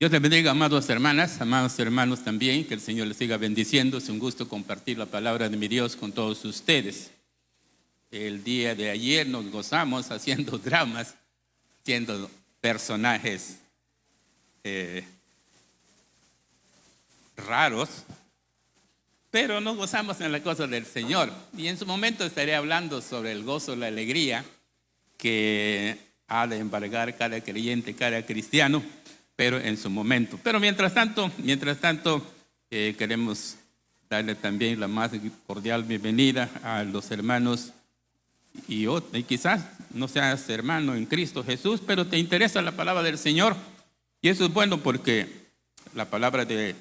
Dios les bendiga, amados hermanas, amados hermanos también, que el Señor les siga bendiciendo. Es un gusto compartir la palabra de mi Dios con todos ustedes. El día de ayer nos gozamos haciendo dramas, siendo personajes raros, pero nos gozamos en la cosa del Señor. Y en su momento estaré hablando sobre el gozo, la alegría que ha de embargar cada creyente, cada cristiano, pero en su momento. Pero mientras tanto, queremos darle también la más cordial bienvenida a los hermanos y quizás no seas hermano en Cristo Jesús, pero te interesa la palabra del Señor. Y eso es bueno porque la palabra del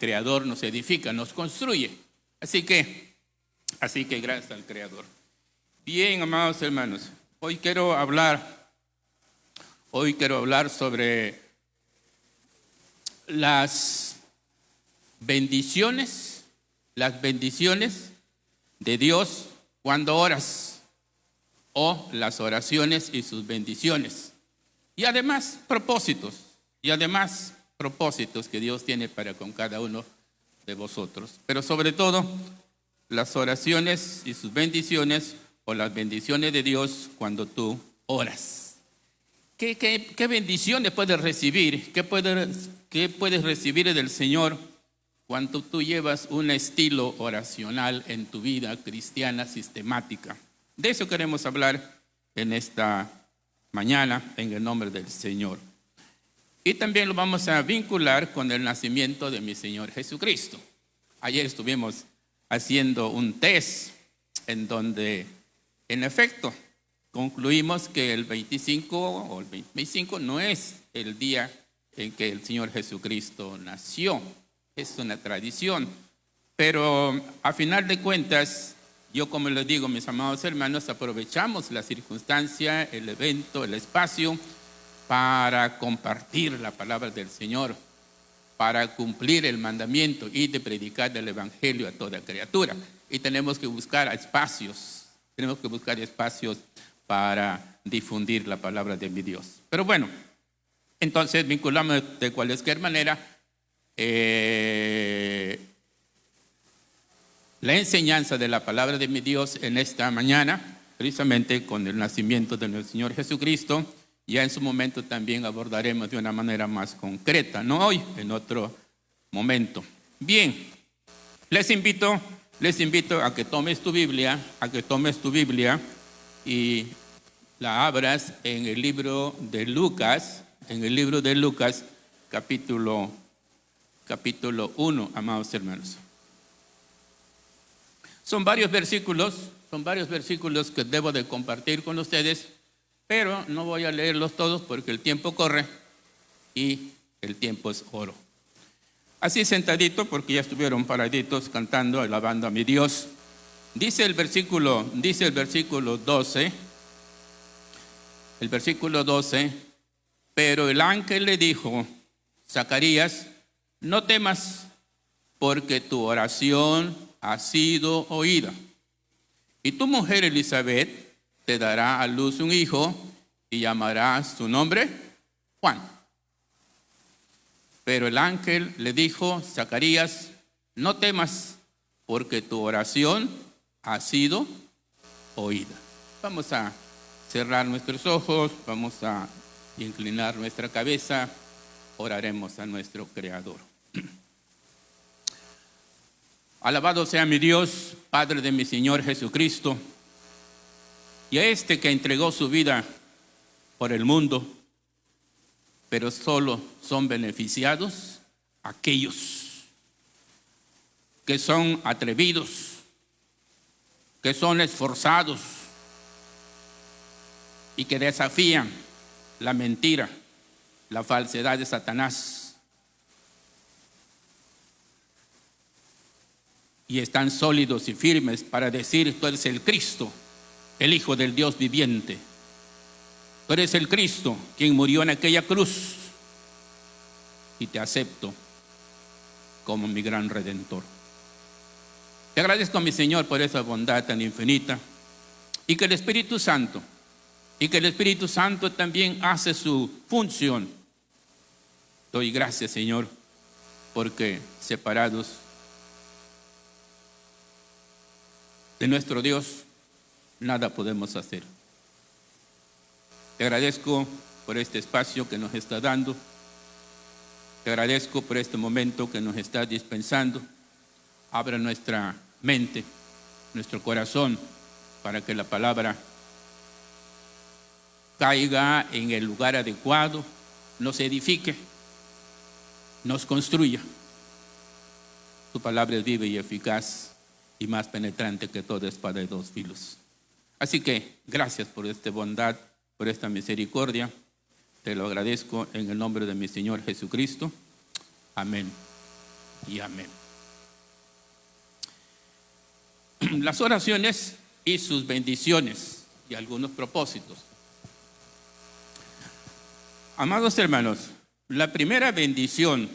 Creador nos edifica, nos construye. Así que gracias al Creador. Bien, amados hermanos, hoy quiero hablar sobre las bendiciones de Dios cuando oras, o las oraciones y sus bendiciones. Y además propósitos que Dios tiene para con cada uno de vosotros. Pero sobre todo, las oraciones y sus bendiciones, o las bendiciones de Dios cuando tú oras. ¿Qué bendiciones puedes recibir? ¿Qué puedes recibir del Señor cuando tú llevas un estilo oracional en tu vida cristiana sistemática? De eso queremos hablar en esta mañana, en el nombre del Señor. Y también lo vamos a vincular con el nacimiento de mi Señor Jesucristo. Ayer estuvimos haciendo un test en donde, en efecto, concluimos que el 25 o el 25 no es el día en que el Señor Jesucristo nació. Es una tradición. Pero a final de cuentas, yo, como les digo, mis amados hermanos, aprovechamos la circunstancia, el evento, el espacio para compartir la palabra del Señor, para cumplir el mandamiento y de predicar el evangelio a toda criatura. Y tenemos que buscar espacios para difundir la palabra de mi Dios. Pero bueno, entonces vinculamos de cualquier manera la enseñanza de la palabra de mi Dios en esta mañana, precisamente con el nacimiento de nuestro Señor Jesucristo. Ya en su momento también abordaremos de una manera más concreta, no hoy, en otro momento. Bien, les invito a que tomes tu Biblia, y la abras en el libro de Lucas, capítulo 1, amados hermanos. Son varios versículos que debo de compartir con ustedes, pero no voy a leerlos todos porque el tiempo corre y el tiempo es oro. Así sentadito, porque ya estuvieron paraditos cantando, alabando a mi Dios. Dice el versículo 12, pero el ángel le dijo: Zacarías, no temas, porque tu oración ha sido oída. Y tu mujer Elizabeth te dará a luz un hijo y llamarás su nombre Juan. Pero el ángel le dijo: Zacarías, no temas, porque tu oración ha sido oída. Vamos a cerrar nuestros ojos, vamos a inclinar nuestra cabeza, oraremos a nuestro Creador. Alabado sea mi Dios, Padre de mi Señor Jesucristo, y a este que entregó su vida por el mundo, pero solo son beneficiados aquellos que son atrevidos, que son esforzados y que desafían la mentira, la falsedad de Satanás, y están sólidos y firmes para decir: tú eres el Cristo, el Hijo del Dios viviente. Tú eres el Cristo, quien murió en aquella cruz, y te acepto como mi gran Redentor. Te agradezco, mi Señor, por esa bondad tan infinita, y que el Espíritu Santo también hace su función Doy gracias, Señor, porque separados de nuestro Dios, nada podemos hacer. Te agradezco por este espacio que nos está dando. Te agradezco por este momento que nos está dispensando. Abra nuestra mente, nuestro corazón, para que la palabra caiga en el lugar adecuado, nos edifique, nos construya. Tu palabra es viva y eficaz y más penetrante que toda espada de dos filos. Así que gracias por esta bondad, por esta misericordia. Te lo agradezco en el nombre de mi Señor Jesucristo. Amén y amén. Las oraciones y sus bendiciones y algunos propósitos. Amados hermanos, la primera bendición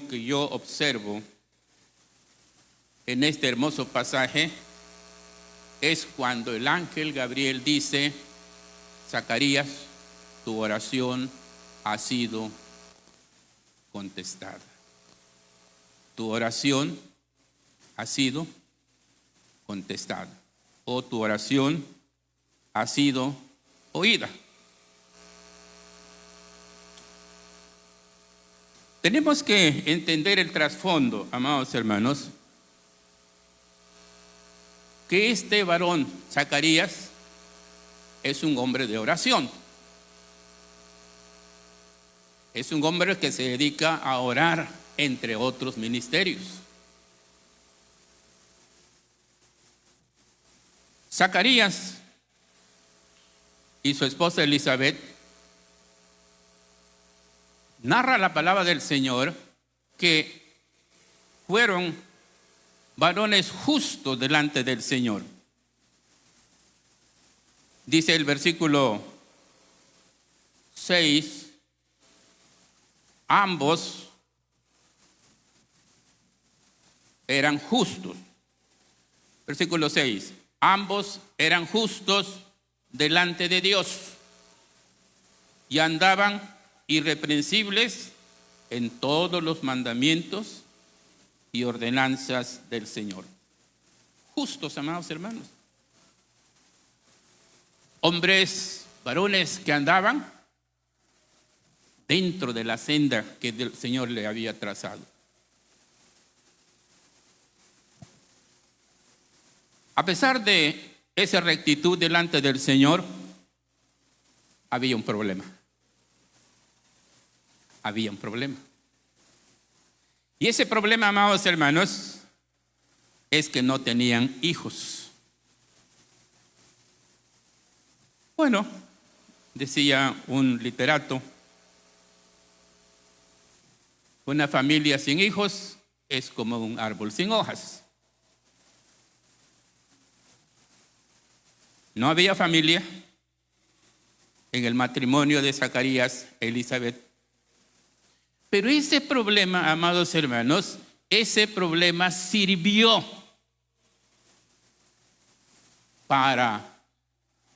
que yo observo en este hermoso pasaje es cuando el ángel Gabriel dice: Zacarías, tu oración ha sido contestada. Tu oración ha sido contestada, o tu oración ha sido oída. Tenemos que entender el trasfondo, amados hermanos, que este varón, Zacarías, es un hombre de oración. Es un hombre que se dedica a orar, entre otros ministerios. Zacarías y su esposa Elizabeth narra la palabra del Señor que fueron varones justos delante del Señor. Dice el versículo 6, ambos eran justos. Versículo 6, ambos eran justos delante de Dios y andaban irreprensibles en todos los mandamientos y ordenanzas del Señor. Justos, amados hermanos. Hombres, varones que andaban dentro de la senda que el Señor le había trazado. A pesar de esa rectitud delante del Señor, había un problema. Había un problema. Y ese problema, amados hermanos, es que no tenían hijos. Bueno, decía un literato, una familia sin hijos es como un árbol sin hojas. No había familia en el matrimonio de Zacarías e Elizabeth. Pero ese problema, amados hermanos, ese problema sirvió para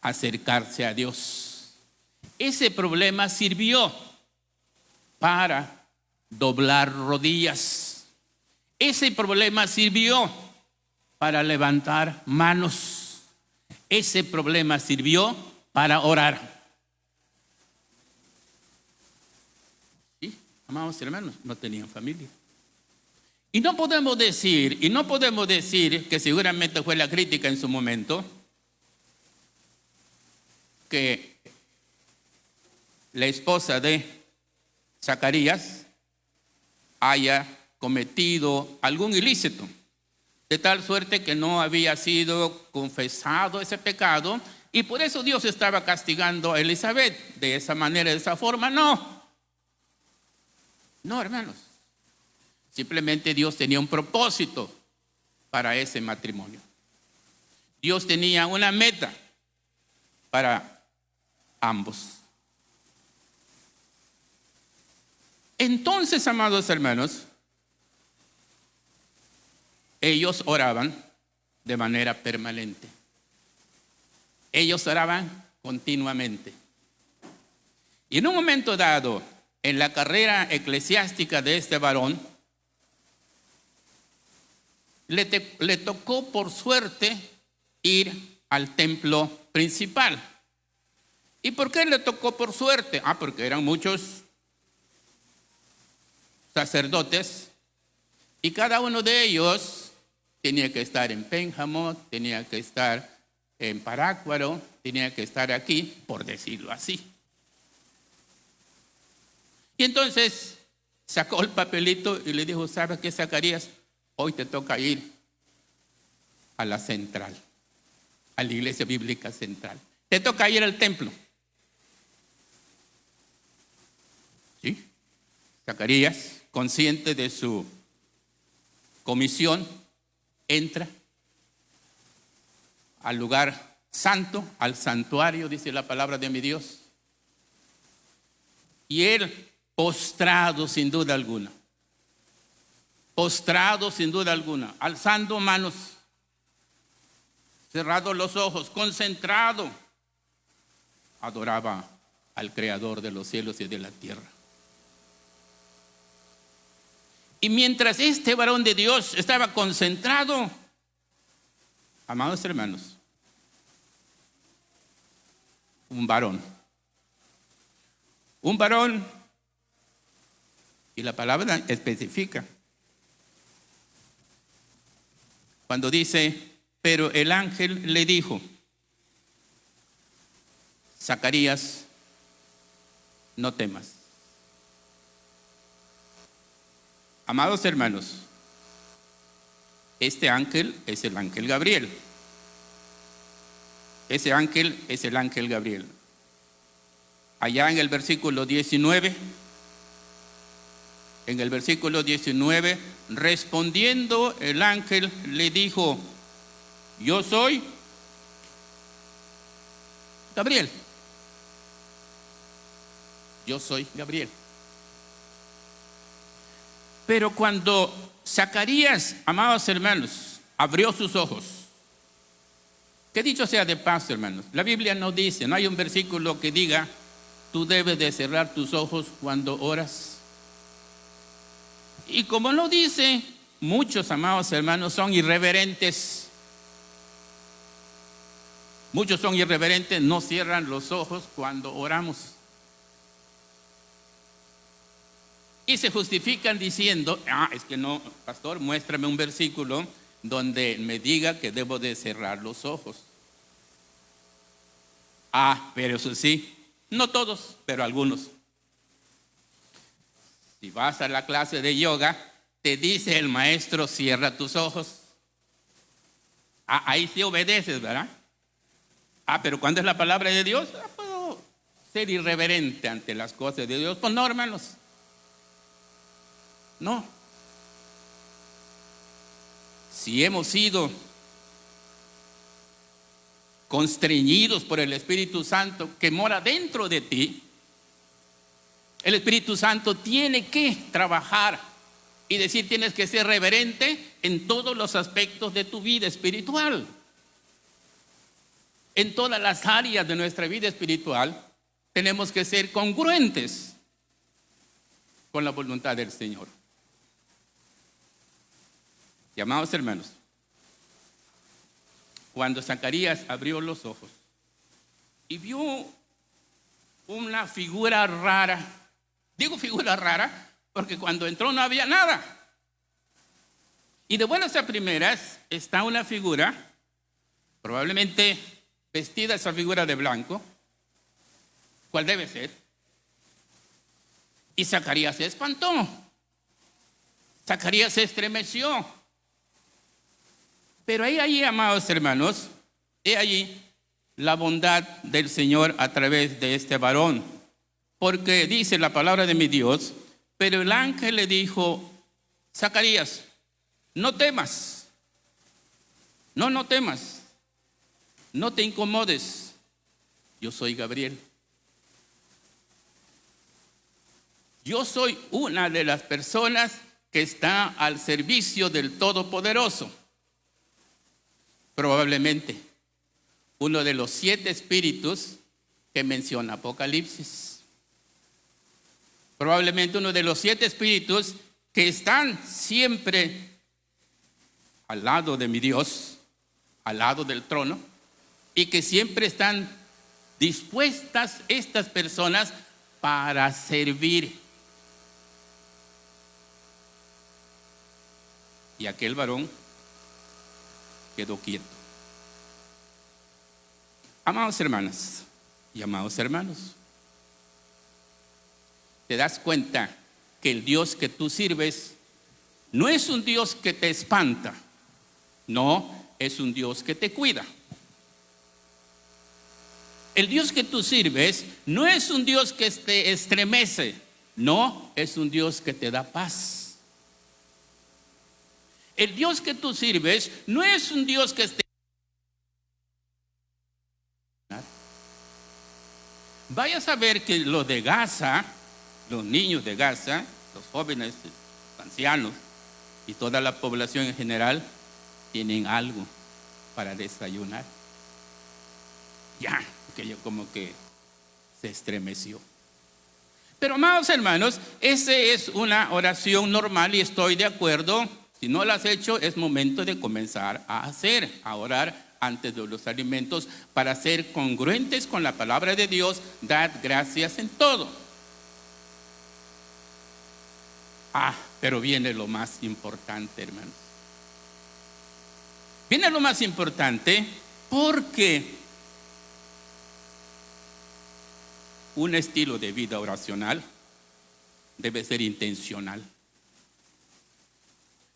acercarse a Dios. Ese problema sirvió para doblar rodillas. Ese problema sirvió para levantar manos. Ese problema sirvió para orar. Amados hermanos, no tenían familia. Y no podemos decir que seguramente fue la crítica en su momento, que la esposa de Zacarías haya cometido algún ilícito, de tal suerte que no había sido confesado ese pecado, y por eso Dios estaba castigando a Elizabeth de esa manera, de esa forma. No, hermanos. Simplemente Dios tenía un propósito para ese matrimonio. Dios tenía una meta para ambos. Entonces, amados hermanos, ellos oraban de manera permanente. Ellos oraban continuamente. Y en un momento dado, en la carrera eclesiástica de este varón, le tocó por suerte ir al templo principal. ¿Y por qué le tocó por suerte? Porque eran muchos sacerdotes y cada uno de ellos tenía que estar en Pénjamo, tenía que estar en Parácuaro, tenía que estar aquí, por decirlo así. Y entonces sacó el papelito y le dijo, ¿sabes qué, Zacarías? Hoy te toca ir a la central, a la iglesia bíblica central. Te toca ir al templo. ¿Sí? Zacarías, consciente de su comisión, entra al lugar santo, al santuario, dice la palabra de mi Dios. Y él, postrado sin duda alguna, alzando manos, cerrado los ojos, concentrado, adoraba al Creador de los cielos y de la tierra. Y mientras este varón de Dios estaba concentrado, amados hermanos, un varón, y la palabra especifica, cuando dice, pero el ángel le dijo, Zacarías, no temas. Amados hermanos, este ángel es el ángel Gabriel. Ese ángel es el ángel Gabriel. Allá en el versículo 19, respondiendo el ángel le dijo, yo soy Gabriel. Yo soy Gabriel. Pero cuando Zacarías, amados hermanos, abrió sus ojos, que dicho sea de paso, hermanos, la Biblia no dice, no hay un versículo que diga, tú debes de cerrar tus ojos cuando oras. Y como no dice, muchos, amados hermanos, son irreverentes. Muchos son irreverentes, no cierran los ojos cuando oramos. Y se justifican diciendo, es que no, pastor, muéstrame un versículo donde me diga que debo de cerrar los ojos. Pero eso sí, no todos, pero algunos. Si vas a la clase de yoga, te dice el maestro, cierra tus ojos. Ahí sí obedeces, ¿verdad? Pero cuando es la palabra de Dios, puedo ser irreverente ante las cosas de Dios. Pues no, hermanos. No. Si hemos sido constreñidos por el Espíritu Santo que mora dentro de ti, el Espíritu Santo tiene que trabajar y decir, tienes que ser reverente en todos los aspectos de tu vida espiritual. En todas las áreas de nuestra vida espiritual tenemos que ser congruentes con la voluntad del Señor. Y amados hermanos, cuando Zacarías abrió los ojos y vio una figura rara, digo figura rara porque cuando entró no había nada. Y de buenas a primeras está una figura, probablemente vestida esa figura de blanco. ¿Cuál debe ser? Y Zacarías se espantó. Zacarías se estremeció. Pero ahí, amados hermanos, he allí la bondad del Señor a través de este varón. Porque dice la palabra de mi Dios, pero el ángel le dijo, Zacarías, no temas. No temas. No te incomodes. Yo soy Gabriel. Yo soy una de las personas que está al servicio del Todopoderoso. Probablemente uno de los 7 espíritus que menciona Apocalipsis. probablemente uno de los 7 espíritus que están siempre al lado de mi Dios, al lado del trono, y que siempre están dispuestas estas personas para servir. Y aquel varón quedó quieto. Amados hermanas y amados hermanos, ¿te das cuenta que el Dios que tú sirves no es un Dios que te espanta? No, es un Dios que te cuida. El Dios que tú sirves no es un Dios que te estremece. No, es un Dios que te da paz. El Dios que tú sirves no es un Dios que esté... Vaya a saber que los de Gaza, los niños de Gaza, los jóvenes, los ancianos y toda la población en general tienen algo para desayunar. Ya, aquello como que se estremeció. Pero amados hermanos, esa es una oración normal y estoy de acuerdo. Si no la has hecho, es momento de comenzar a hacer, a orar antes de los alimentos para ser congruentes con la palabra de Dios. Dad gracias en todo. Pero viene lo más importante, hermanos. Viene lo más importante porque un estilo de vida oracional debe ser intencional.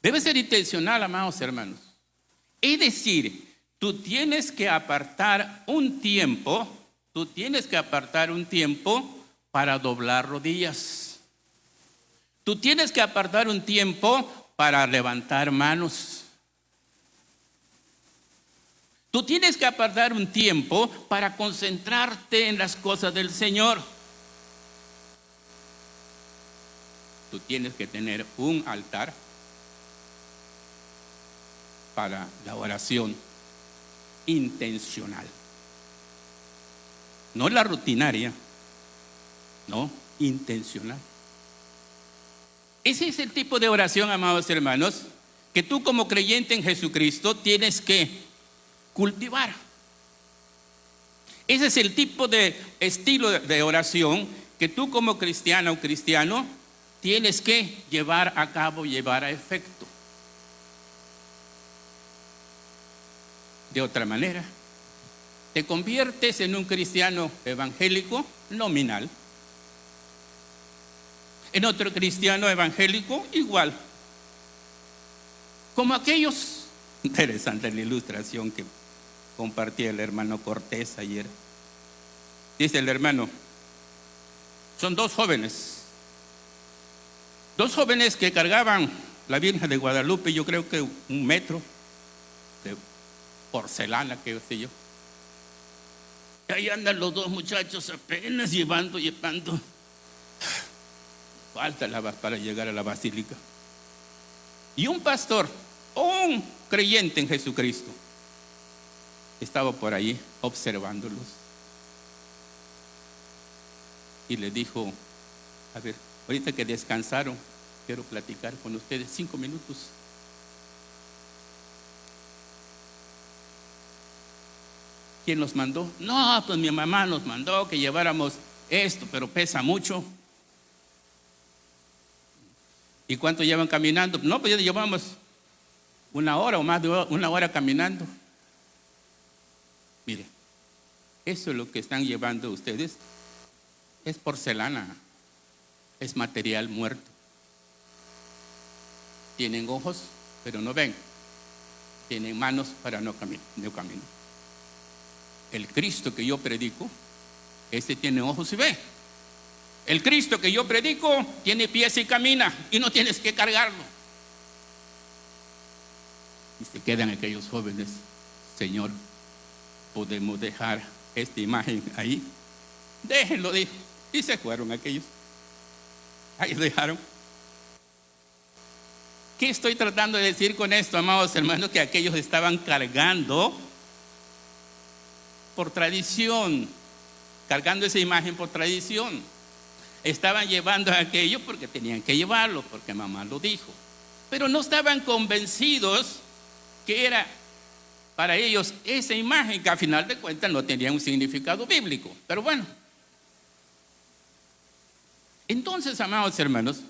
Debe ser intencional, amados hermanos. Es decir, tú tienes que apartar un tiempo para doblar rodillas. Tú tienes que apartar un tiempo para levantar manos. Tú tienes que apartar un tiempo para concentrarte en las cosas del Señor. Tú tienes que tener un altar para la oración intencional. No la rutinaria, no, intencional. Ese es el tipo de oración, amados hermanos, que tú como creyente en Jesucristo tienes que cultivar. Ese es el tipo de estilo de oración que tú como cristiana o cristiano tienes que llevar a cabo, llevar a efecto. De otra manera, te conviertes en un cristiano evangélico nominal, en otro cristiano evangélico igual, como aquellos. Interesante la ilustración que compartía el hermano Cortés ayer. Dice el hermano, son dos jóvenes que cargaban la Virgen de Guadalupe, yo creo que 1 metro de porcelana, que sé yo. Y ahí andan los dos muchachos apenas llevando. Falta para llegar a la basílica. Y un pastor, un creyente en Jesucristo, estaba por ahí observándolos. Y le dijo, a ver, ahorita que descansaron, quiero platicar con ustedes 5 minutos. ¿Quién los mandó? No, pues mi mamá nos mandó que lleváramos esto, pero pesa mucho. ¿Y cuánto llevan caminando? No, pues ya llevamos 1 hora o más de 1 hora caminando. Mire, eso es lo que están llevando ustedes. Es porcelana, es material muerto. Tienen ojos, pero no ven. Tienen manos para no caminar. El Cristo que yo predico, ese tiene ojos y ve. El Cristo que yo predico tiene pies y camina, y no tienes que cargarlo. Y se quedan aquellos jóvenes. Señor, ¿podemos dejar esta imagen ahí? Déjenlo, dijo. Y se fueron aquellos. Ahí dejaron. ¿Qué estoy tratando de decir con esto, amados hermanos? Que aquellos estaban cargando por tradición, cargando esa imagen por tradición. estaban llevando aquello porque tenían que llevarlo, porque mamá lo dijo. Pero no estaban convencidos que era para ellos esa imagen, que a final de cuentas no tenía un significado bíblico. Pero bueno. Entonces, amados hermanos,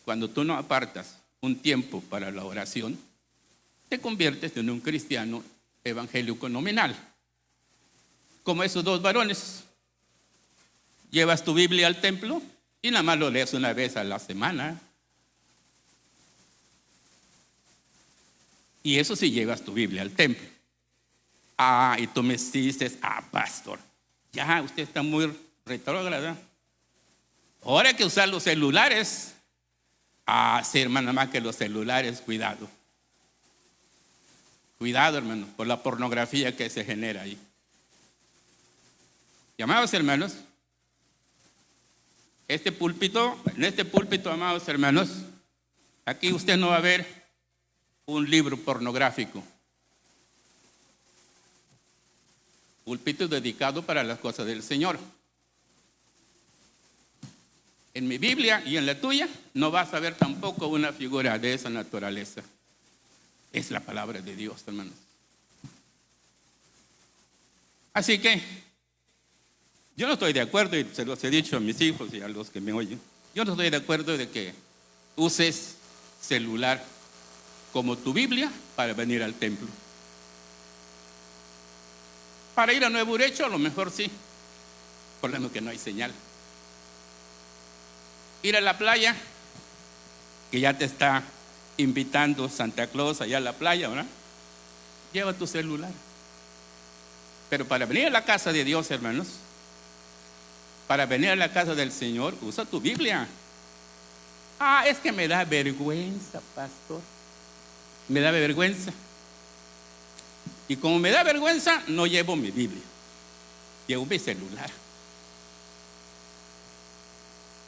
cuando tú no apartas un tiempo para la oración, te conviertes en un cristiano evangélico nominal. Como esos dos varones. Llevas tu Biblia al templo y nada más lo lees una vez a la semana. Y eso sí, llevas tu Biblia al templo. Y tú me dices, pastor, ya usted está muy retrógrada. Ahora hay que usar los celulares. Sí, hermano, más que los celulares, cuidado. Cuidado, hermano, por la pornografía que se genera ahí. Y amados hermanos, en este púlpito, amados hermanos, aquí usted no va a ver un libro pornográfico. Púlpito dedicado para las cosas del Señor. En mi Biblia y en la tuya no vas a ver tampoco una figura de esa naturaleza. Es la palabra de Dios, hermanos. Así que yo no estoy de acuerdo, y se los he dicho a mis hijos y a los que me oyen, yo no estoy de acuerdo de que uses celular como tu Biblia para venir al templo. Para ir a Nuevo Urecho a lo mejor sí, por lo menos que no hay señal. Ir a la playa, que ya te está invitando Santa Claus allá a la playa, ¿verdad? Lleva tu celular. Pero para venir a la casa de Dios, hermanos, para venir a la casa del Señor, usa tu Biblia. Es que me da vergüenza, pastor. Me da vergüenza. Y como me da vergüenza, no llevo mi Biblia. Llevo mi celular.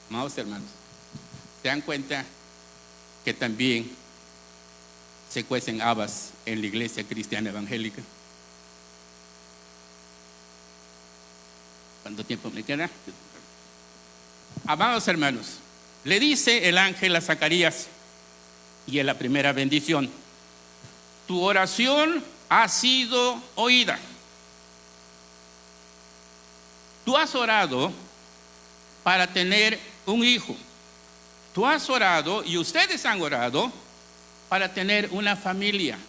Amados hermanos, ¿se dan cuenta que también se cuecen habas en la iglesia cristiana evangélica? ¿Cuánto tiempo me queda? Amados hermanos, le dice el ángel a Zacarías, y en la primera bendición: tu oración ha sido oída. Tú has orado para tener un hijo. Tú has orado, y ustedes han orado, para tener una familia.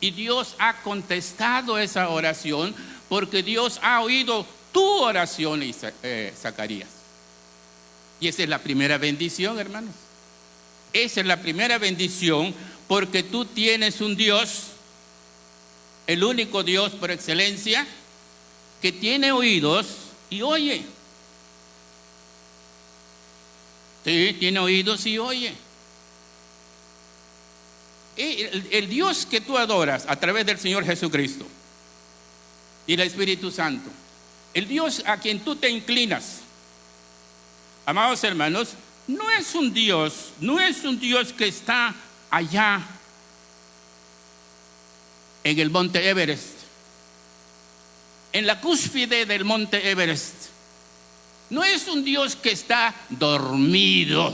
Y Dios ha contestado esa oración, porque Dios ha oído tu oración, Zacarías. Y esa es la primera bendición, hermanos. Esa es la primera bendición, porque tú tienes un Dios, el único Dios por excelencia, que tiene oídos y oye. Sí, tiene oídos y oye. El Dios que tú adoras a través del Señor Jesucristo y el Espíritu Santo, el Dios a quien tú te inclinas, amados hermanos, no es un Dios que está allá en el monte Everest, en la cúspide del monte Everest. No es un Dios que está dormido.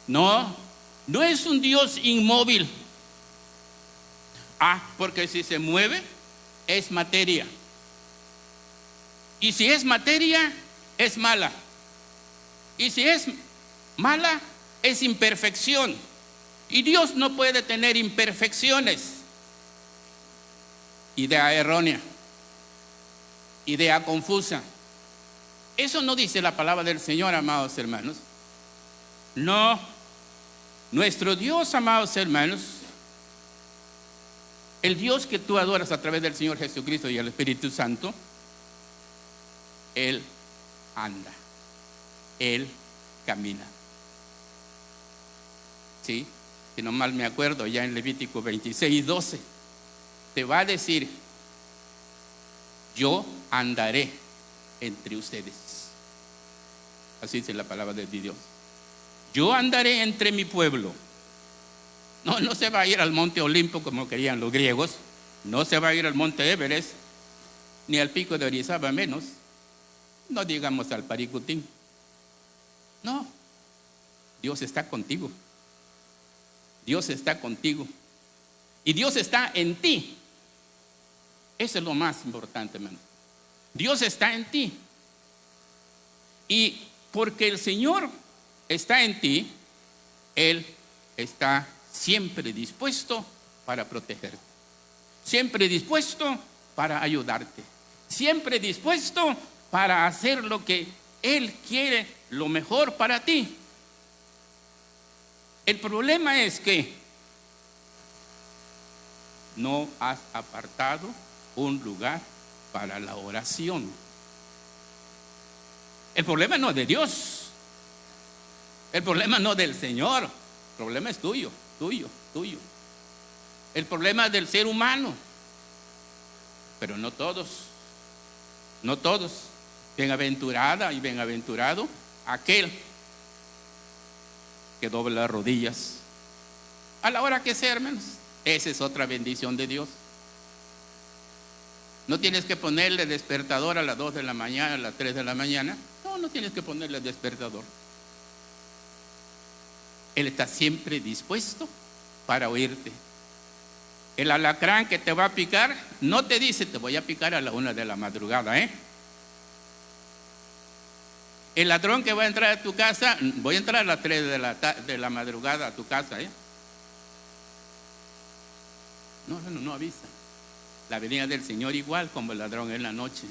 No es un Dios inmóvil. Porque si se mueve, es materia. Y si es materia, es mala. Y si es mala, es imperfección. Y Dios no puede tener imperfecciones. Idea errónea. Idea confusa. Eso no dice la palabra del Señor, amados hermanos. No. Nuestro Dios, amados hermanos, el Dios que tú adoras a través del Señor Jesucristo y el Espíritu Santo, Él anda, Él camina. Sí, si no mal me acuerdo, ya en Levítico 26:12, te va a decir: yo andaré entre ustedes. Así dice la palabra de Dios. Yo andaré entre mi pueblo. No se va a ir al monte Olimpo como querían los griegos. No se va a ir al monte Everest, ni al pico de Orizaba menos. No digamos al paricutín. No, Dios está contigo. Dios está contigo. Y Dios está en ti. Eso es lo más importante, hermano. Dios está en ti. Y porque el Señor está en ti, Él está siempre dispuesto para protegerte. Siempre dispuesto para ayudarte. Siempre dispuesto para hacer lo que Él quiere, lo mejor para ti. El problema es que no has apartado un lugar para la oración. El problema no es de Dios. El problema no es del Señor. El problema es tuyo. El problema es del ser humano. Pero no todos. No todos. Bienaventurada y bienaventurado aquel que dobla las rodillas a la hora que sea, hermanos. Esa es otra bendición de Dios. No tienes que ponerle despertador a las 2 de la mañana, a las 3 de la mañana. No tienes que ponerle despertador. Él está siempre dispuesto para oírte. El alacrán que te va a picar no te dice: te voy a picar a la 1 de la madrugada, El ladrón que va a entrar a tu casa: voy a entrar a las 3 de la madrugada a tu casa, No avisa. La venida del Señor igual como el ladrón en la noche.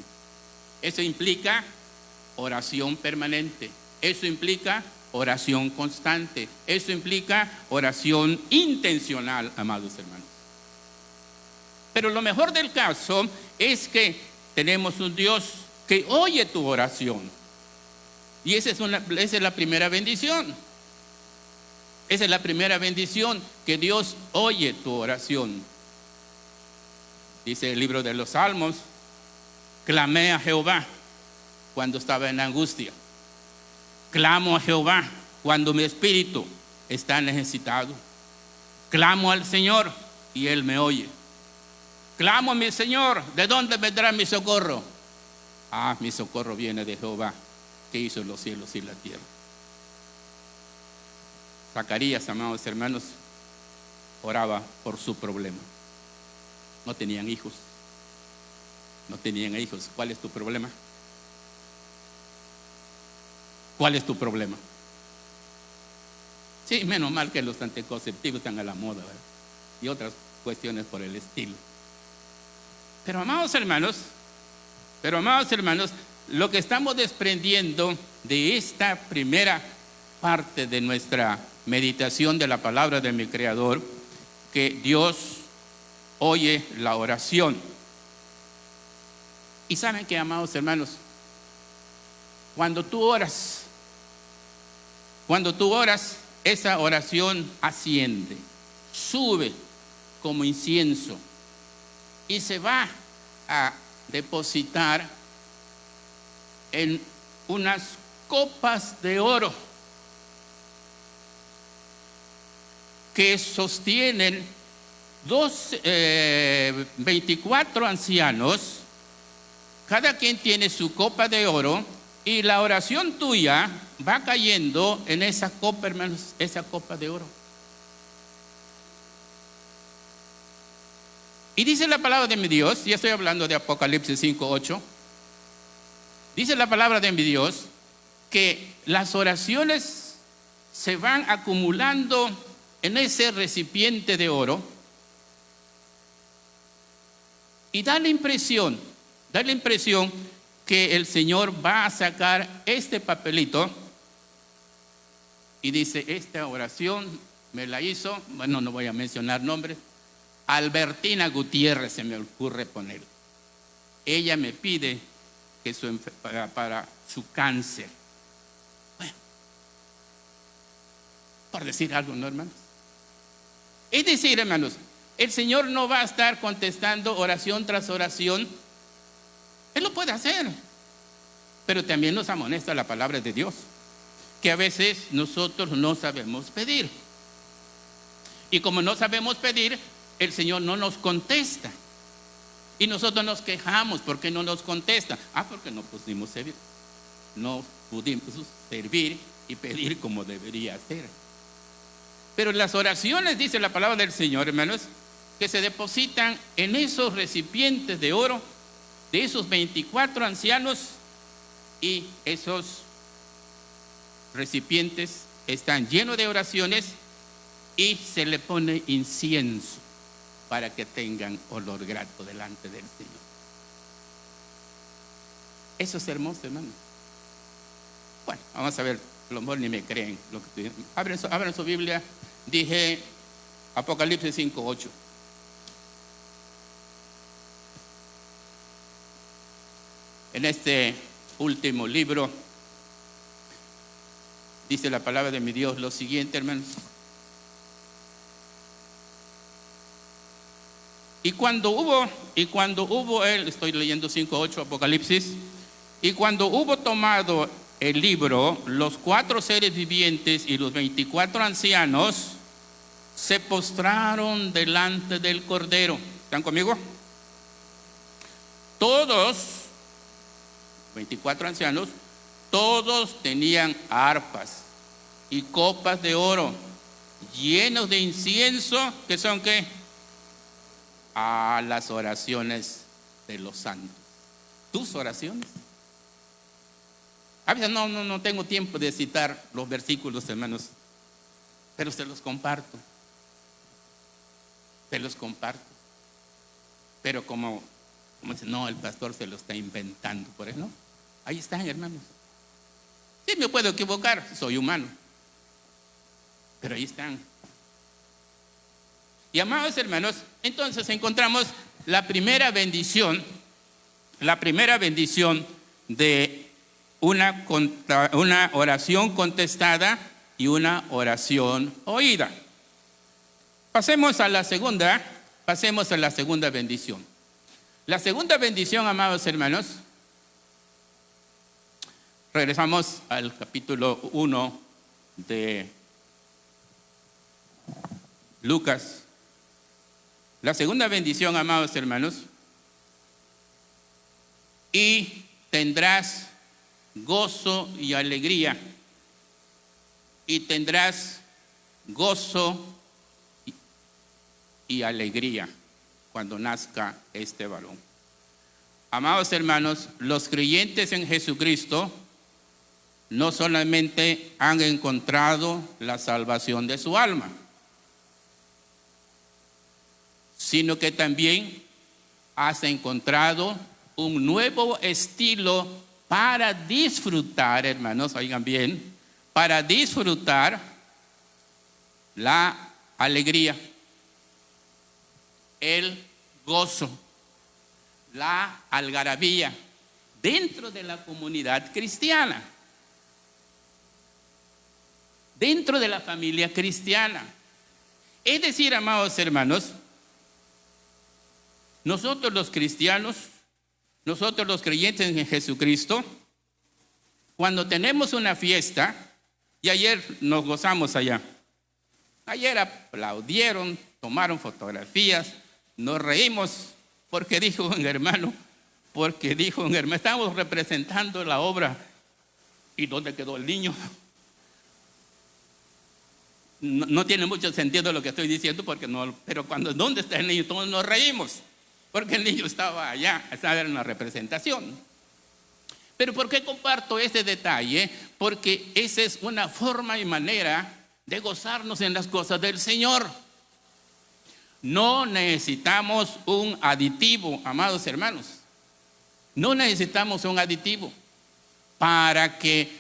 Eso implica oración permanente. Eso implica oración constante. Eso implica oración intencional, amados hermanos. Pero lo mejor del caso es que tenemos un Dios que oye tu oración. Y esa es la primera bendición. Esa es la primera bendición, que Dios oye tu oración. Dice el libro de los Salmos: clamé a Jehová cuando estaba en angustia. Clamo a Jehová cuando mi espíritu está necesitado. Clamo al Señor y Él me oye. Clamo a mi Señor: ¿de dónde vendrá mi socorro? Mi socorro viene de Jehová, que hizo los cielos y la tierra. Zacarías, amados hermanos, oraba por su problema. No tenían hijos. ¿Cuál es tu problema? ¿Cuál es tu problema? Sí, menos mal que los anticonceptivos están a la moda, ¿verdad? Y otras cuestiones por el estilo. Pero amados hermanos, lo que estamos desprendiendo de esta primera parte de nuestra meditación de la palabra de mi Creador, que Dios oye la oración. Y saben que, amados hermanos, cuando tú oras, esa oración asciende, sube como incienso y se va a depositar en unas copas de oro que sostienen 24 ancianos. Cada quien tiene su copa de oro, y la oración tuya va cayendo en esa copa, hermanos, esa copa de oro. Y dice la palabra de mi Dios, y estoy hablando de Apocalipsis 5:8, dice la palabra de mi Dios que las oraciones se van acumulando en ese recipiente de oro, y da la impresión que el Señor va a sacar este papelito y dice: esta oración me la hizo, bueno, no voy a mencionar nombres, Albertina Gutiérrez, se me ocurre poner. Ella me pide que para su cáncer. Bueno, por decir algo, ¿no, hermanos? Es decir, hermanos, el Señor no va a estar contestando oración tras oración. Él lo puede hacer, pero también nos amonesta la palabra de Dios, que a veces nosotros no sabemos pedir. Y como no sabemos pedir, el Señor no nos contesta. Y nosotros nos quejamos: ¿por qué no nos contesta? Porque no pusimos no pudimos servir y pedir como debería ser. Pero las oraciones, dice la palabra del Señor, hermanos, que se depositan en esos recipientes de oro de esos 24 ancianos, y esos recipientes están llenos de oraciones y se le pone incienso para que tengan olor grato delante del Señor. Eso es hermoso, hermano. Bueno, vamos a ver, a lo mejor ni me creen lo que estoy. Abran su Biblia, dije Apocalipsis 5:8. En este último libro dice la palabra de mi Dios lo siguiente, hermanos. Y cuando hubo él, estoy leyendo 5:8 Apocalipsis, y cuando hubo tomado el libro, los 4 seres vivientes y los 24 ancianos se postraron delante del Cordero. ¿Están conmigo? Todos, 24 ancianos, todos tenían arpas y copas de oro llenos de incienso, que son ¿qué? A las oraciones de los santos. Tus oraciones. A veces no tengo tiempo de citar los versículos, hermanos, pero se los comparto. Pero como dice, no, el pastor se lo está inventando, por eso, ¿no? Ahí están, hermanos. Sí, me puedo equivocar, soy humano, pero ahí están. Y amados hermanos, entonces encontramos la primera bendición de una oración contestada y una oración oída. Pasemos a la segunda bendición. La segunda bendición, amados hermanos, regresamos al capítulo 1 de Lucas. La segunda bendición, amados hermanos, y tendrás gozo y alegría, y tendrás gozo y alegría cuando nazca este varón. Amados hermanos, los creyentes en Jesucristo no solamente han encontrado la salvación de su alma, sino que también has encontrado un nuevo estilo para disfrutar, hermanos, oigan bien, para disfrutar la alegría, el gozo, la algarabía dentro de la comunidad cristiana, dentro de la familia cristiana. Es decir, amados hermanos, nosotros los cristianos, nosotros los creyentes en Jesucristo, cuando tenemos una fiesta, y ayer nos gozamos allá, ayer aplaudieron, tomaron fotografías, nos reímos porque dijo un hermano, estamos representando la obra. ¿Y dónde quedó el niño? No tiene mucho sentido lo que estoy diciendo, porque no, pero ¿dónde está el niño? Todos nos reímos, porque el niño estaba allá, estaba en la representación. Pero ¿por qué comparto ese detalle? Porque esa es una forma y manera de gozarnos en las cosas del Señor. No necesitamos un aditivo, amados hermanos. No necesitamos un aditivo para que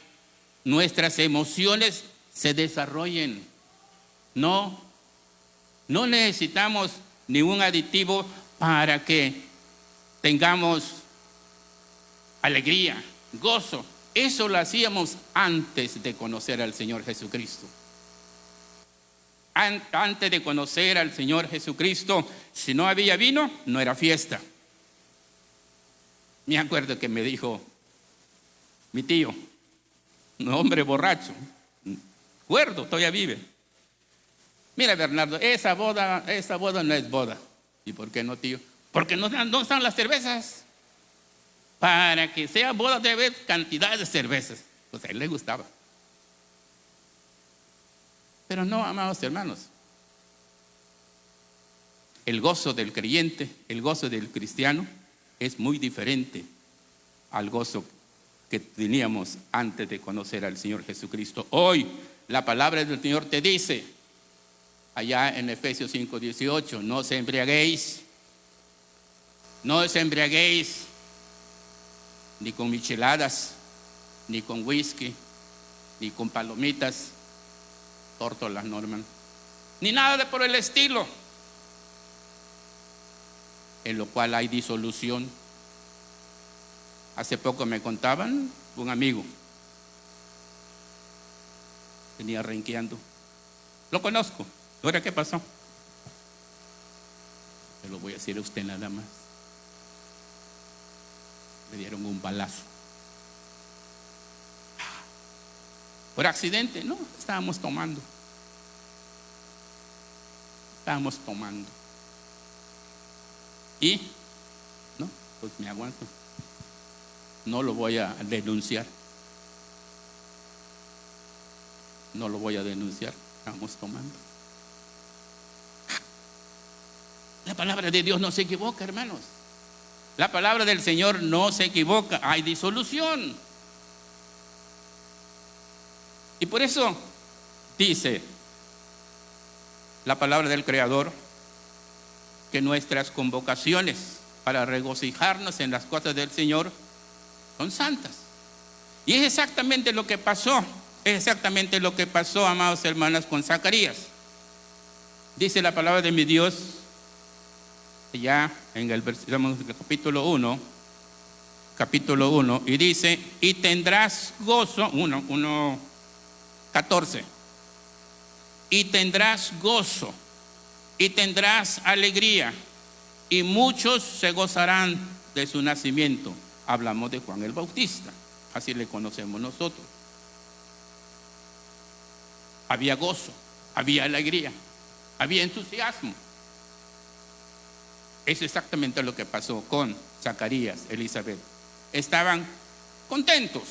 nuestras emociones se desarrollen. No necesitamos ningún aditivo para que tengamos alegría, gozo. Eso lo hacíamos antes de conocer al Señor Jesucristo. Antes de conocer al Señor Jesucristo, si no había vino, no era fiesta. Me acuerdo que me dijo mi tío, un hombre borracho, acuerdo, todavía vive. Mira, Bernardo, esa boda no es boda. ¿Y por qué no, tío? Porque no están las cervezas. para que sea boda de haber cantidad de cervezas. Pues a él le gustaba. Pero no, amados hermanos. El gozo del creyente, el gozo del cristiano es muy diferente al gozo que teníamos antes de conocer al Señor Jesucristo. Hoy la palabra del Señor te dice, allá en Efesios 5:18, no os embriaguéis ni con micheladas, ni con whisky, ni con palomitas, tórtolas, Norman, ni nada de por el estilo, en lo cual hay disolución. Hace poco me contaban un amigo, venía renqueando, lo conozco. ¿Ahora qué pasó? Se lo voy a decir a usted nada más. Le dieron un balazo. Por accidente, no, estábamos tomando. Y, no, pues me aguanto. No lo voy a denunciar. Estamos tomando. La palabra de Dios no se equivoca, hermanos. La palabra del Señor no se equivoca. Hay disolución. Y por eso dice la palabra del Creador que nuestras convocaciones para regocijarnos en las cosas del Señor son santas. Y es exactamente lo que pasó. Amados hermanos, con Zacarías. Dice la palabra de mi Dios, ya en el capítulo 1, y dice, y tendrás gozo, 1:14, y tendrás gozo, y tendrás alegría, y muchos se gozarán de su nacimiento. Hablamos de Juan el Bautista, así le conocemos nosotros. Había gozo, había alegría, había entusiasmo. Es exactamente lo que pasó con Zacarías, Elizabeth. Estaban contentos.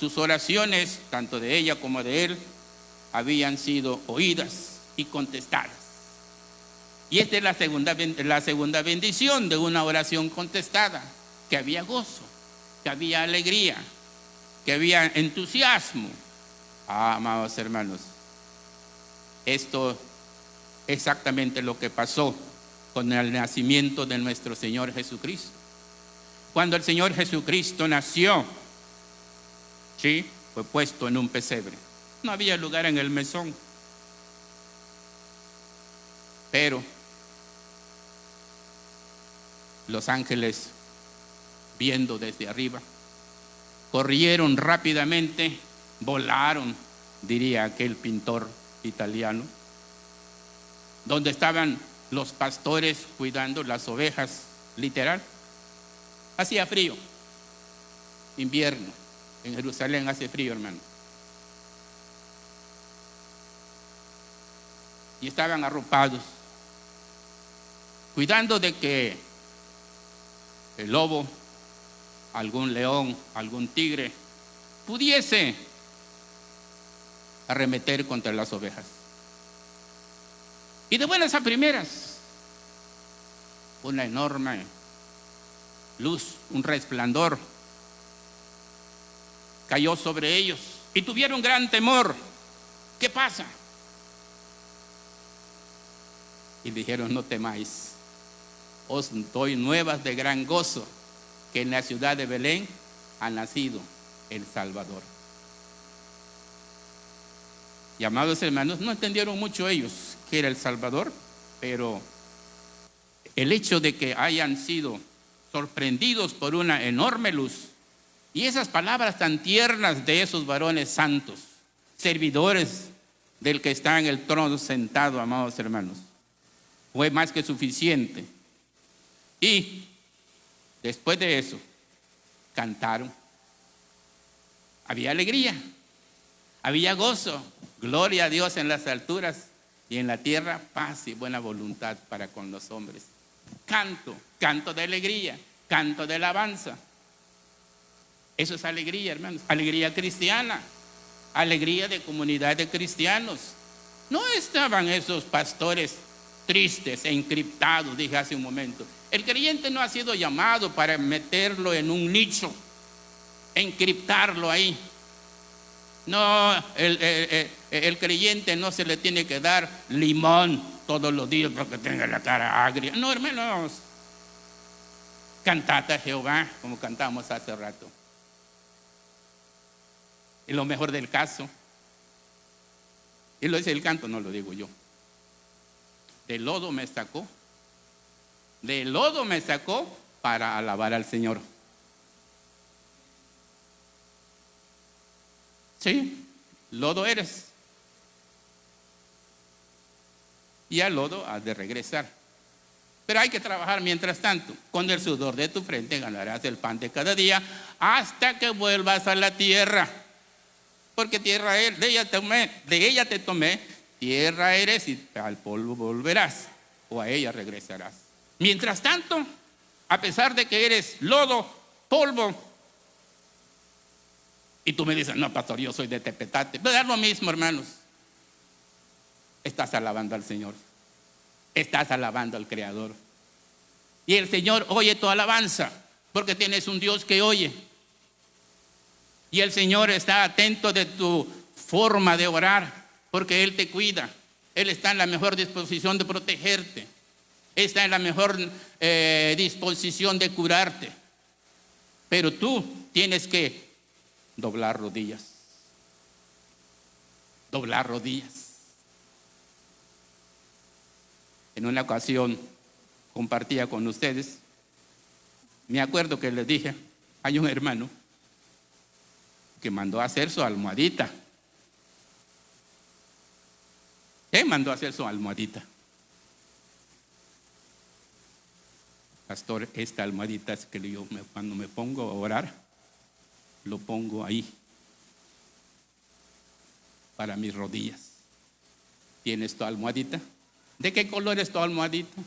Sus oraciones, tanto de ella como de él, habían sido oídas y contestadas. Y esta es la segunda bendición de una oración contestada, que había gozo, que había alegría, que había entusiasmo. Amados hermanos, esto es exactamente lo que pasó con el nacimiento de nuestro Señor Jesucristo. Cuando el Señor Jesucristo nació, sí, fue puesto en un pesebre. No había lugar en el mesón. Pero los ángeles, viendo desde arriba, corrieron rápidamente, volaron, diría aquel pintor italiano, donde estaban los pastores cuidando las ovejas, literal. Hacía frío, invierno, en Jerusalén hace frío, hermano. Y estaban arropados, cuidando de que el lobo, algún león, algún tigre, pudiese arremeter contra las ovejas. Y de buenas a primeras, una enorme luz, un resplandor, cayó sobre ellos y tuvieron gran temor. ¿Qué pasa? Y dijeron, no temáis, os doy nuevas de gran gozo, que en la ciudad de Belén ha nacido el Salvador. Y amados hermanos, no entendieron mucho ellos qué era el Salvador, pero el hecho de que hayan sido sorprendidos por una enorme luz y esas palabras tan tiernas de esos varones santos, servidores del que está en el trono sentado, amados hermanos, fue más que suficiente. Y después de eso, cantaron. Había alegría, había gozo, gloria a Dios en las alturas y en la tierra paz y buena voluntad para con los hombres. Canto de alegría. canto de alabanza. Eso es alegría, hermanos, alegría cristiana, alegría de comunidad de cristianos. No estaban esos pastores tristes e encriptados, dije hace un momento. El creyente no ha sido llamado para meterlo en un nicho, encriptarlo ahí. No, el creyente no se le tiene que dar limón todos los días porque tenga la cara agria. No, hermanos, cantad a Jehová, como cantamos hace rato. Y lo mejor del caso, y lo dice el canto, no lo digo yo. Del lodo me sacó. Del lodo me sacó para alabar al Señor. Sí, lodo eres. Y al lodo has de regresar. Pero hay que trabajar mientras tanto. Con el sudor de tu frente ganarás el pan de cada día hasta que vuelvas a la tierra. Porque tierra eres, de ella te tomé, tierra eres y al polvo volverás, o a ella regresarás. Mientras tanto, a pesar de que eres lodo, polvo, y tú me dices, no, pastor, yo soy de Tepetate, pero es lo mismo, hermanos. Estás alabando al Señor, estás alabando al Creador. Y el Señor oye tu alabanza, porque tienes un Dios que oye. Y el Señor está atento de tu forma de orar, porque Él te cuida. Él está en la mejor disposición de protegerte. Está en la mejor disposición de curarte. Pero tú tienes que doblar rodillas. Doblar rodillas. En una ocasión compartía con ustedes. Me acuerdo que les dije, hay un hermano que mandó a hacer su almohadita. Él mandó a hacer su almohadita. Pastor, esta almohadita es que yo cuando me pongo a orar, lo pongo ahí para mis rodillas. ¿Tienes tu almohadita? ¿De qué color es tu almohadita?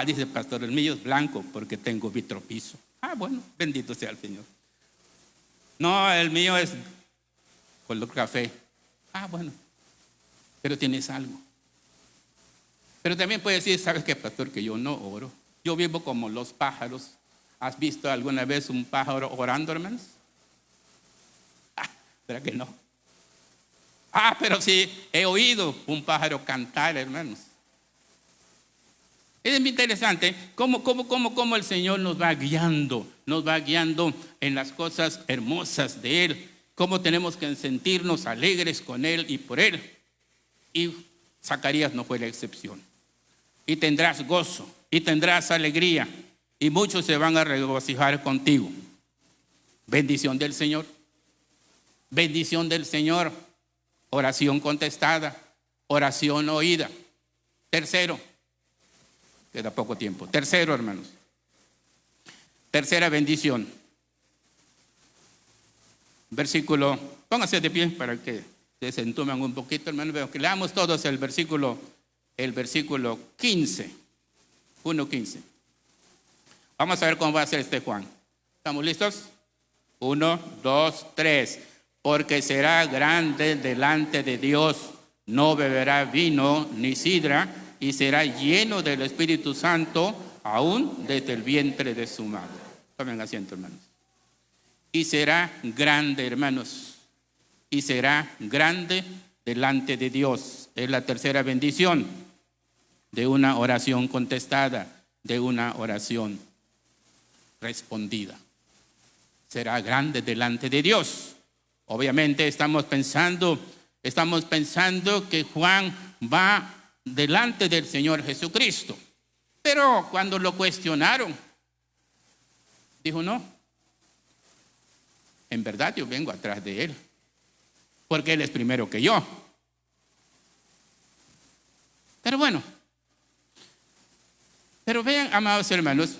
Dice el pastor, el mío es blanco porque tengo vitropiso. Bueno, bendito sea el Señor. No, el mío es color café. Bueno, pero tienes algo. Pero también puedes decir, ¿sabes qué, pastor? Que yo no oro. Yo vivo como los pájaros. ¿Has visto alguna vez un pájaro orando, hermanos? ¿Verdad que no? Pero sí, he oído un pájaro cantar, hermanos. Es muy interesante cómo el Señor nos va guiando en las cosas hermosas de Él, cómo tenemos que sentirnos alegres con Él y por Él. Y Zacarías no fue la excepción. Y tendrás gozo, y tendrás alegría, y muchos se van a regocijar contigo. Bendición del Señor. Bendición del Señor. Oración contestada, oración oída. Tercero. Queda poco tiempo. Tercero, hermanos. Tercera bendición. Versículo, pónganse de pie para que se entuman un poquito, hermanos. Veo que leamos todos el versículo 15. 1:15. Vamos a ver cómo va a ser este Juan. ¿Estamos listos? 1, 2, 3. Porque será grande delante de Dios, no beberá vino ni sidra, y será lleno del Espíritu Santo, aún desde el vientre de su madre. Tomen asiento, hermanos. Y será grande, hermanos. Y será grande delante de Dios. Es la tercera bendición de una oración contestada, de una oración respondida. Será grande delante de Dios. Obviamente estamos pensando que Juan va delante del Señor Jesucristo. Pero cuando lo cuestionaron, dijo, no, en verdad yo vengo atrás de Él, porque Él es primero que yo. Pero bueno, pero vean, amados hermanos,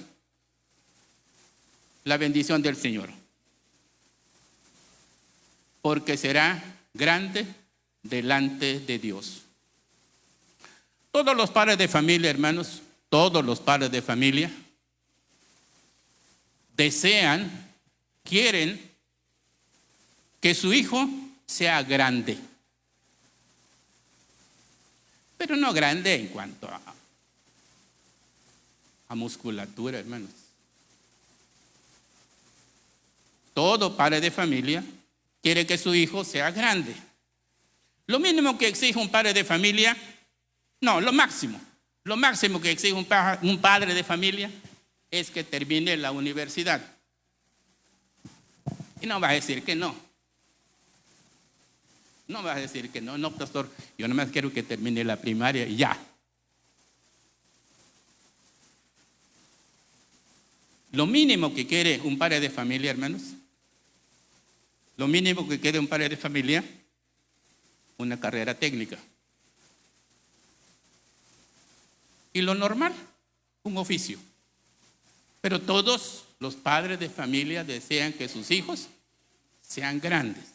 la bendición del Señor. Porque será grande delante de Dios. Todos los padres de familia, hermanos, todos los padres de familia desean, quieren que su hijo sea grande. Pero no grande en cuanto a musculatura, hermanos. Todo padre de familia quiere que su hijo sea grande. Lo mínimo que exige un padre de familia, no, lo máximo que exige un padre de familia es que termine la universidad. Y no va a decir que no. No va a decir que no, pastor, yo nomás quiero que termine la primaria y ya. Lo mínimo que quiere un padre de familia, hermanos, lo mínimo que quiere un padre de familia, una carrera técnica. Y lo normal, un oficio. Pero todos los padres de familia desean que sus hijos sean grandes.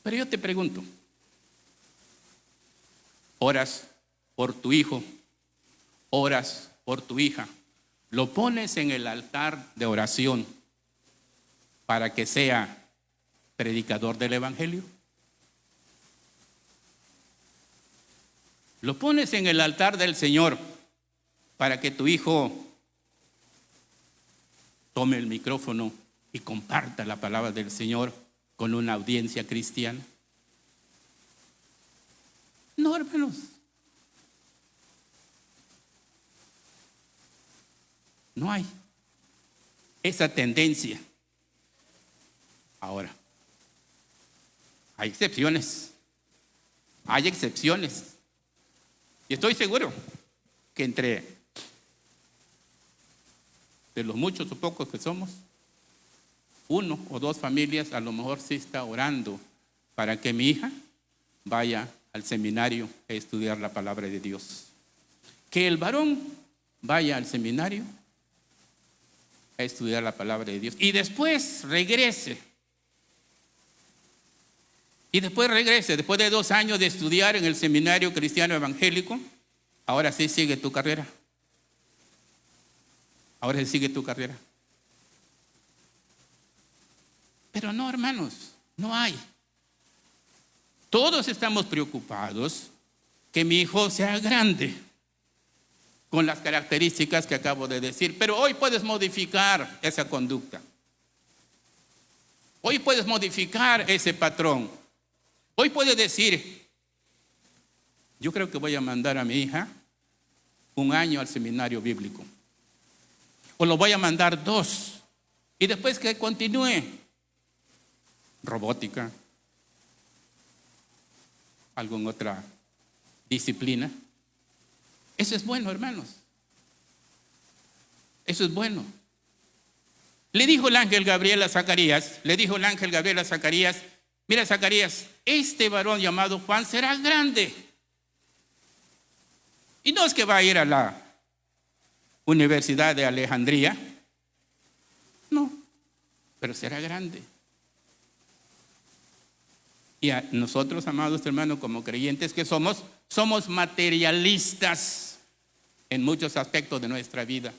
Pero yo te pregunto, oras por tu hijo, oras por tu hija, lo pones en el altar de oración para que sea predicador del evangelio. Lo pones en el altar del Señor para que tu hijo tome el micrófono y comparta la palabra del Señor con una audiencia cristiana. No, hermanos. No hay esa tendencia. Ahora, hay excepciones. Hay excepciones. Y estoy seguro que entre de los muchos o pocos que somos, uno o dos familias a lo mejor sí está orando para que mi hija vaya al seminario a estudiar la palabra de Dios. Que el varón vaya al seminario a estudiar la palabra de Dios y después regrese. Y después regrese, después de 2 años de estudiar en el seminario cristiano evangélico, ahora sí sigue tu carrera. Ahora sí sigue tu carrera. Pero no, hermanos, no hay. Todos estamos preocupados que mi hijo sea grande, con las características que acabo de decir. Pero hoy puedes modificar esa conducta. Hoy puedes modificar ese patrón. Hoy puedes decir, yo creo que voy a mandar a mi hija 1 año al seminario bíblico. O lo voy a mandar 2. Y después que continúe robótica, alguna otra disciplina. Eso es bueno, hermanos. Eso es bueno. Le dijo el ángel Gabriel a Zacarías, mira, Zacarías, este varón llamado Juan será grande. Y no es que va a ir a la Universidad de Alejandría, no, pero será grande. Y a nosotros, amados hermanos, como creyentes que somos materialistas en muchos aspectos de nuestra vida.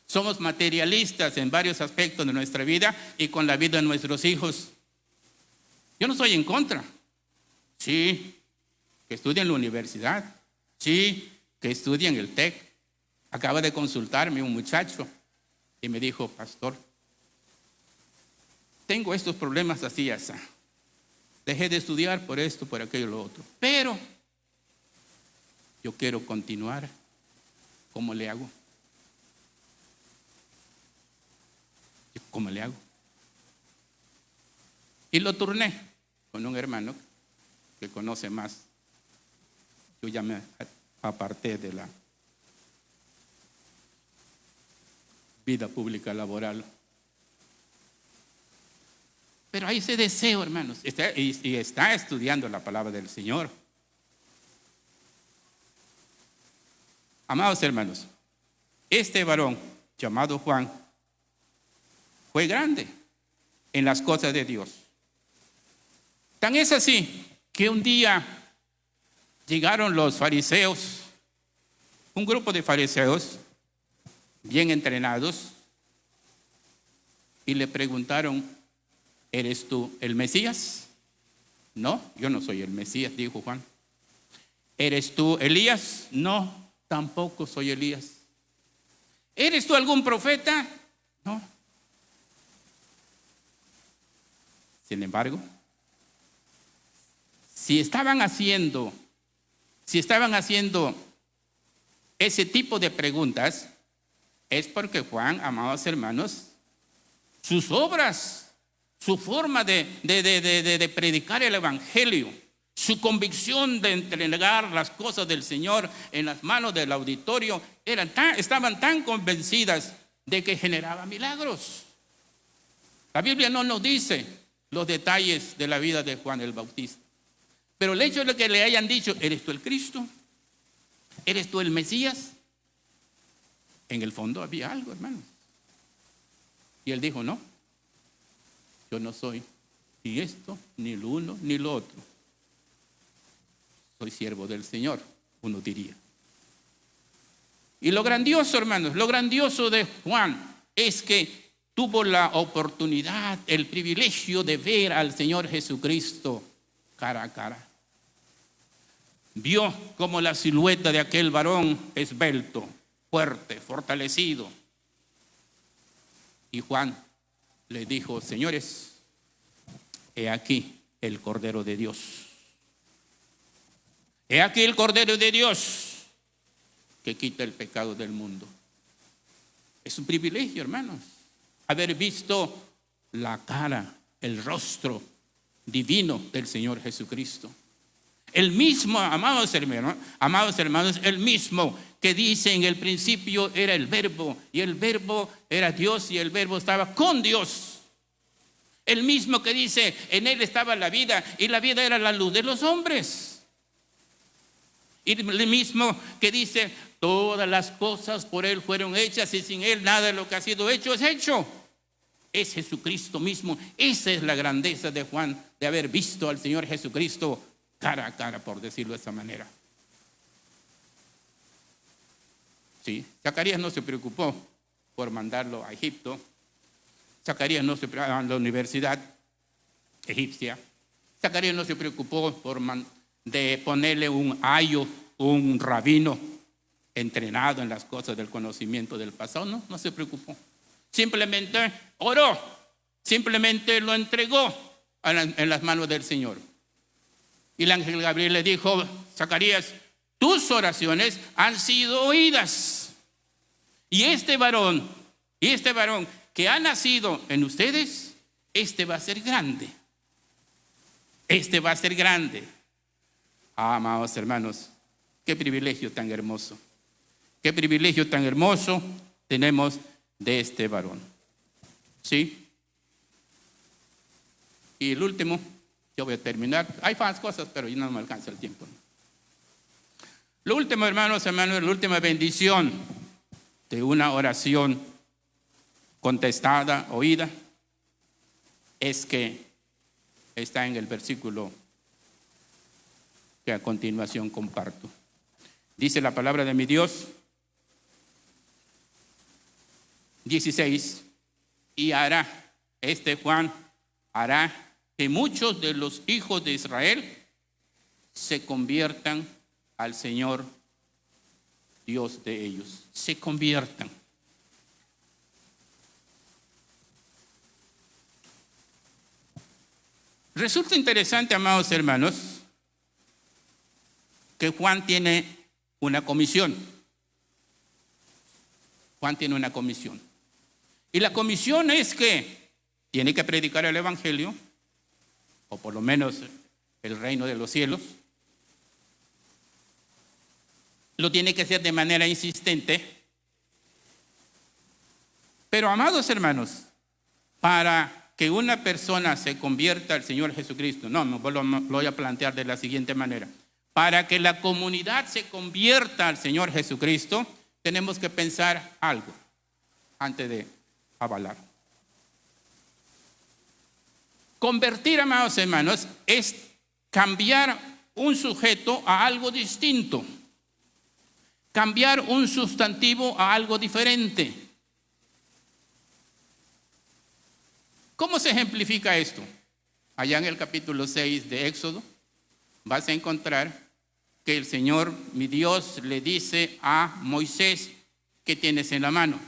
Somos materialistas en varios aspectos de nuestra vida y con la vida de nuestros hijos. Yo no estoy en contra. Sí, que estudien en la universidad. Sí, que estudien el TEC. Acaba de consultarme un muchacho y me dijo, pastor, tengo estos problemas así y así. Dejé de estudiar por esto, por aquello y lo otro. Pero yo quiero continuar. ¿Cómo le hago? ¿Cómo le hago? Y lo turné con un hermano que conoce más. Yo ya me aparté de la vida pública laboral. Pero hay ese deseo, hermanos, y está estudiando la palabra del Señor. Amados hermanos, este varón llamado Juan fue grande en las cosas de Dios. Tan es así que un día llegaron los fariseos un grupo de fariseos bien entrenados y le preguntaron: ¿eres tú el Mesías? No, yo no soy el Mesías, dijo Juan. ¿Eres tú Elías? No, tampoco soy Elías. ¿Eres tú algún profeta? No. Sin embargo, si estaban haciendo ese tipo de preguntas, es porque Juan, amados hermanos, sus obras, su forma de predicar el evangelio, su convicción de entregar las cosas del Señor en las manos del auditorio, estaban tan convencidas de que generaba milagros. La Biblia no nos dice los detalles de la vida de Juan el Bautista, pero el hecho de que le hayan dicho: ¿eres tú el Cristo? ¿Eres tú el Mesías? En el fondo había algo, hermanos. Y él dijo: no, yo no soy ni esto, ni lo uno, ni lo otro. Soy siervo del Señor, uno diría. Y lo grandioso, hermanos, lo grandioso de Juan es que tuvo la oportunidad, el privilegio de ver al Señor Jesucristo cara a cara. Vio como la silueta de aquel varón esbelto, fuerte, fortalecido. Y Juan le dijo: señores, he aquí el Cordero de Dios. He aquí el Cordero de Dios que quita el pecado del mundo. Es un privilegio, hermanos, haber visto la cara, el rostro divino del Señor Jesucristo. El mismo, amados hermanos, el mismo que dice: en el principio era el Verbo, y el Verbo era Dios, y el Verbo estaba con Dios. El mismo que dice: en él estaba la vida, y la vida era la luz de los hombres. Y el mismo que dice: todas las cosas por él fueron hechas, y sin él nada de lo que ha sido hecho es hecho. Es Jesucristo mismo. Esa es la grandeza de Juan, de haber visto al Señor Jesucristo cara a cara, por decirlo de esa manera. Sí, Zacarías no se preocupó por mandarlo a Egipto. Zacarías no se preocupó a la universidad egipcia. Zacarías no se preocupó de ponerle un ayo, un rabino entrenado en las cosas del conocimiento del pasado. No se preocupó. Simplemente oró, simplemente lo entregó en las manos del Señor. Y el ángel Gabriel le dijo: Zacarías, tus oraciones han sido oídas. Y este varón que ha nacido en ustedes, este va a ser grande. Este va a ser grande. Amados hermanos, qué privilegio tan hermoso. Qué privilegio tan hermoso tenemos de este varón. ¿Sí? Y el último, yo voy a terminar. Hay más cosas, pero ya no me alcanza el tiempo. Lo último, hermanos, la última bendición de una oración contestada, oída, es que está en el versículo que a continuación comparto. Dice la palabra de mi Dios, 16, y hará, Juan hará que muchos de los hijos de Israel se conviertan al Señor Dios de ellos. Se conviertan. Resulta interesante, amados hermanos, que Juan tiene una comisión. Juan tiene una comisión. Y la comisión es que tiene que predicar el evangelio, o por lo menos el reino de los cielos. Lo tiene que hacer de manera insistente. Pero, amados hermanos, para que una persona se convierta al Señor Jesucristo, lo voy a plantear de la siguiente manera. Para que la comunidad se convierta al Señor Jesucristo, tenemos que pensar algo antes de avalar. Convertir, amados hermanos, es cambiar un sujeto a algo distinto. cambiar un sustantivo a algo diferente. ¿Cómo se ejemplifica esto? Allá en el capítulo 6 de Éxodo vas a encontrar que el Señor, mi Dios, le dice a Moisés: ¿qué tienes en la mano?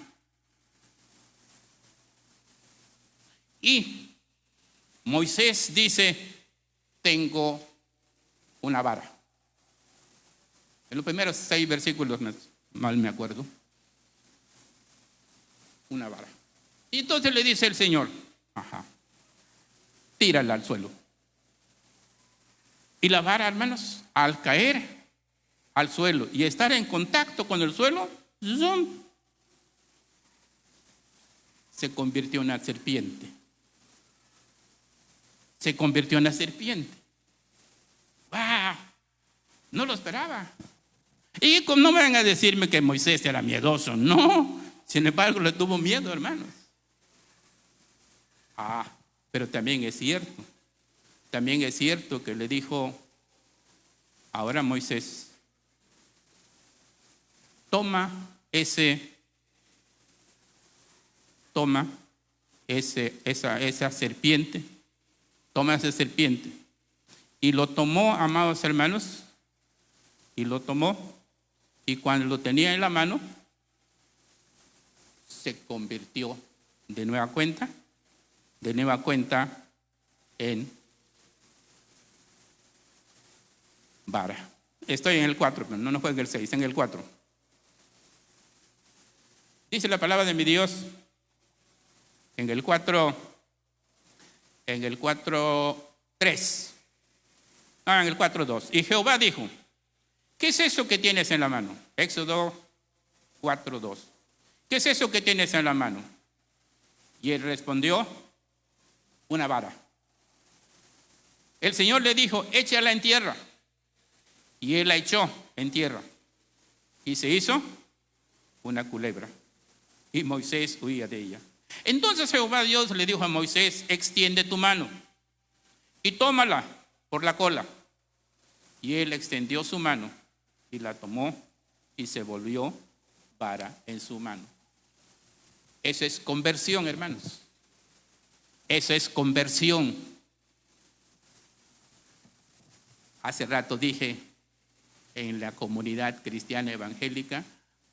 Y Moisés dice: tengo una vara. En los primeros 6 versículos, mal me acuerdo. Una vara. Y entonces le dice el Señor: tírala al suelo. Y la vara, hermanos, al caer al suelo y estar en contacto con el suelo, ¡zum!, se convirtió en una serpiente. Se convirtió en una serpiente. ¡Wow! No lo esperaba. Y no me van a decirme que Moisés era miedoso. No. Sin embargo, le tuvo miedo, hermanos. Pero también es cierto. También es cierto que le dijo: ahora, Moisés, toma esa serpiente. Toma esa serpiente. Y lo tomó, amados hermanos, y lo tomó, y cuando lo tenía en la mano, se convirtió de nueva cuenta en vara. Estoy en el 4, pero no fue en el 6, en el 4. Dice la palabra de mi Dios en el 4, 3. En el 4:2. Y Jehová dijo: ¿qué es eso que tienes en la mano? Éxodo 4:2. ¿Qué es eso que tienes en la mano? Y él respondió: una vara. El Señor le dijo: échala en tierra. Y él la echó en tierra. Y se hizo una culebra. Y Moisés huía de ella. Entonces Jehová Dios le dijo a Moisés: extiende tu mano y tómala por la cola. Y él extendió su mano y la tomó, y se volvió vara en su mano. Eso es conversión, hermanos. Eso es conversión. Hace rato dije, en la comunidad cristiana evangélica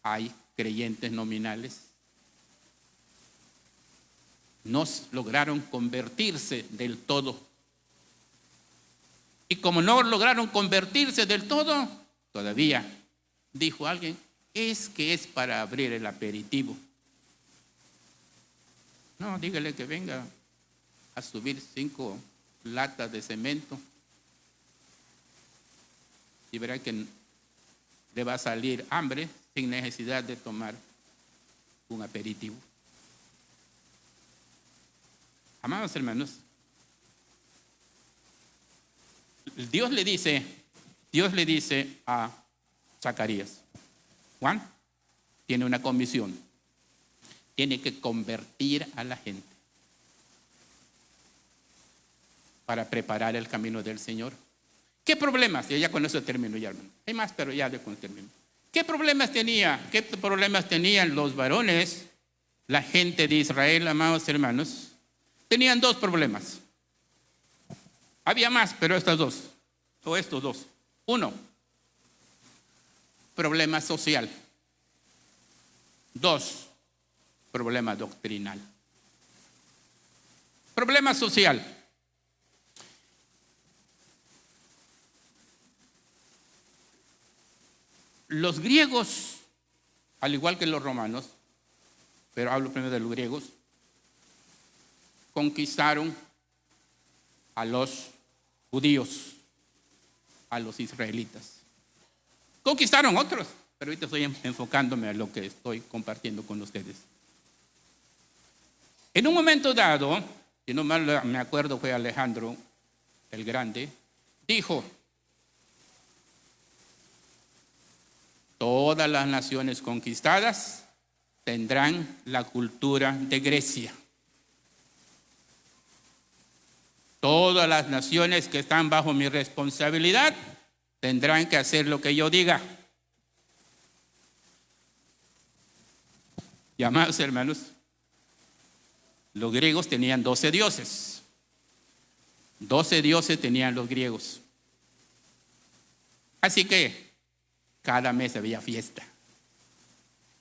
hay creyentes nominales. No lograron convertirse del todo. Y como no lograron convertirse del todo, todavía, dijo alguien, es que es para abrir el aperitivo. No, dígale que venga a subir 5 latas de cemento y verá que le va a salir hambre sin necesidad de tomar un aperitivo. Amados hermanos, Dios le dice a Zacarías: Juan tiene una comisión, tiene que convertir a la gente para preparar el camino del Señor. ¿Qué problemas? Y ya con eso termino ya, hermano. Hay más, pero ya de con termino. ¿Qué problemas tenían los varones, la gente de Israel, amados hermanos? Tenían 2 problemas. Había más, pero estos dos. 1, problema social. 2, problema doctrinal. Problema social. Los griegos, al igual que los romanos, pero hablo primero de los griegos, conquistaron a los judíos, a los israelitas. Conquistaron otros, pero ahorita estoy enfocándome a lo que estoy compartiendo con ustedes. En un momento dado, si no mal me acuerdo, fue Alejandro el Grande, dijo: todas las naciones conquistadas tendrán la cultura de Grecia. Todas las naciones que están bajo mi responsabilidad tendrán que hacer lo que yo diga. Y amados hermanos, los griegos tenían 12 dioses. 12 dioses tenían los griegos. Así que cada mes había fiesta.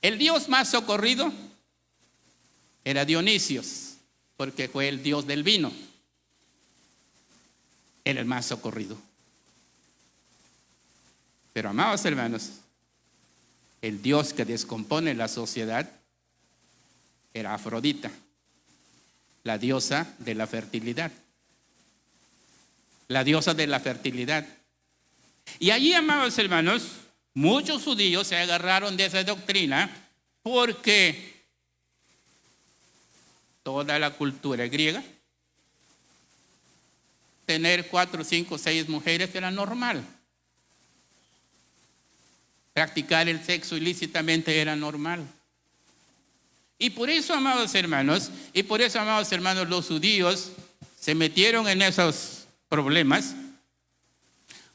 El dios más socorrido era Dionisios, porque fue el dios del vino. Era el más socorrido. Pero amados hermanos, el dios que descompone la sociedad era Afrodita, la diosa de la fertilidad. La diosa de la fertilidad. Y allí, amados hermanos, muchos judíos se agarraron de esa doctrina porque toda la cultura griega, tener 4, 5, 6 mujeres era normal. Practicar el sexo ilícitamente era normal. Y por eso, amados hermanos, los judíos se metieron en esos problemas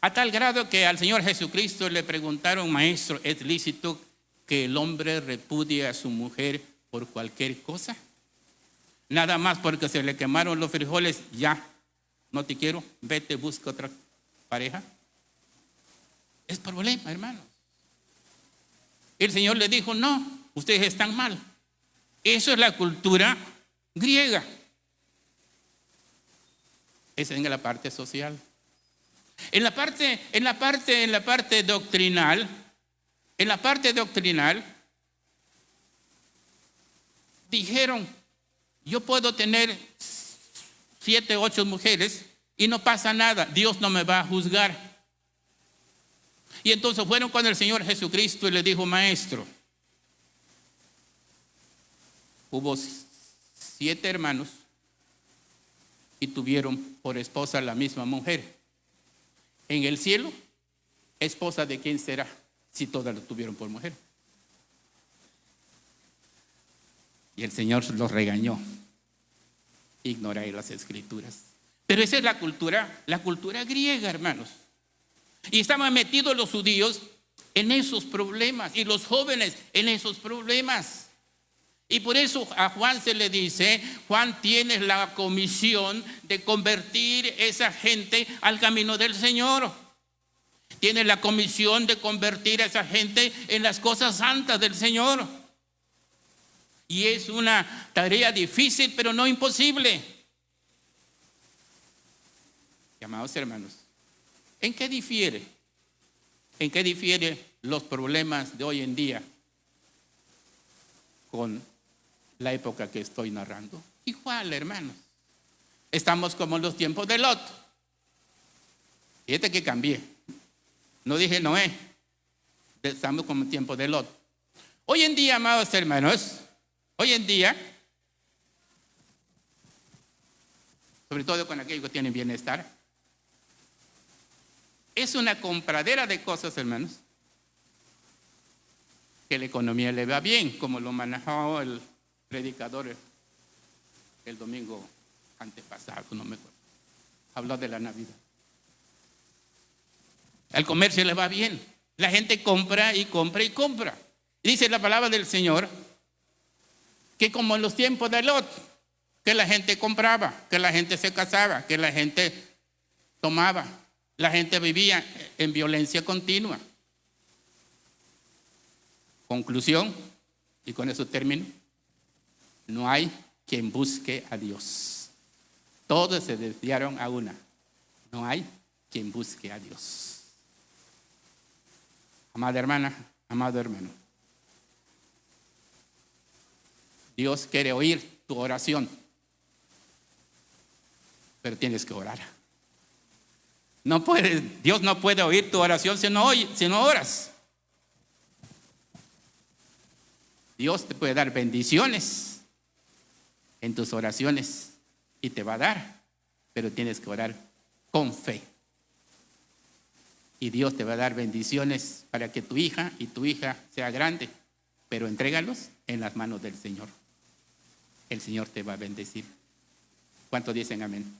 a tal grado que al Señor Jesucristo le preguntaron: maestro, ¿es lícito que el hombre repudie a su mujer por cualquier cosa? Nada más porque se le quemaron los frijoles, ya, no te quiero, vete, busca otra pareja. Es problema, hermanos. El Señor le dijo: no, ustedes están mal. Eso es la cultura griega. Esa es en la parte social. En la parte doctrinal, dijeron: yo puedo tener 7, 8 mujeres y no pasa nada, Dios no me va a juzgar. Y entonces fueron con el Señor Jesucristo y le dijo: maestro, hubo 7 hermanos y tuvieron por esposa la misma mujer. En el cielo, ¿esposa de quién será si todas lo tuvieron por mujer? Y el Señor los regañó: ignoráis las escrituras. Pero esa es la cultura griega, hermanos. Y estaban metidos los judíos en esos problemas y los jóvenes en esos problemas. Y por eso a Juan se le dice: Juan, tienes la comisión de convertir esa gente al camino del Señor. Tienes la comisión de convertir a esa gente en las cosas santas del Señor. Y es una tarea difícil, pero no imposible. Amados hermanos, ¿en qué difiere los problemas de hoy en día con la época que estoy narrando? Igual, hermanos. Estamos como en los tiempos de Lot. Fíjate que cambié. No dije Noé. Estamos como en tiempo de Lot. Hoy en día, amados hermanos, sobre todo con aquellos que tienen bienestar, es una compradera de cosas, hermanos, que la economía le va bien, como lo manejó el predicador el domingo antepasado, no me acuerdo. Habló de la Navidad. Al comercio le va bien. La gente compra y compra y compra. Y dice la palabra del Señor que como en los tiempos de Lot, que la gente compraba, que la gente se casaba, que la gente tomaba, la gente vivía en violencia continua. Conclusión, y con eso termino: no hay quien busque a Dios. Todos se desviaron a una. No hay quien busque a Dios. Amada hermana, amado hermano, Dios quiere oír tu oración, pero tienes que orar. Dios no puede oír tu oración si no oras. Dios te puede dar bendiciones en tus oraciones y te va a dar, pero tienes que orar con fe. Y Dios te va a dar bendiciones para que tu hija sea grande, pero entrégalos en las manos del Señor. El Señor te va a bendecir. ¿Cuántos dicen amén?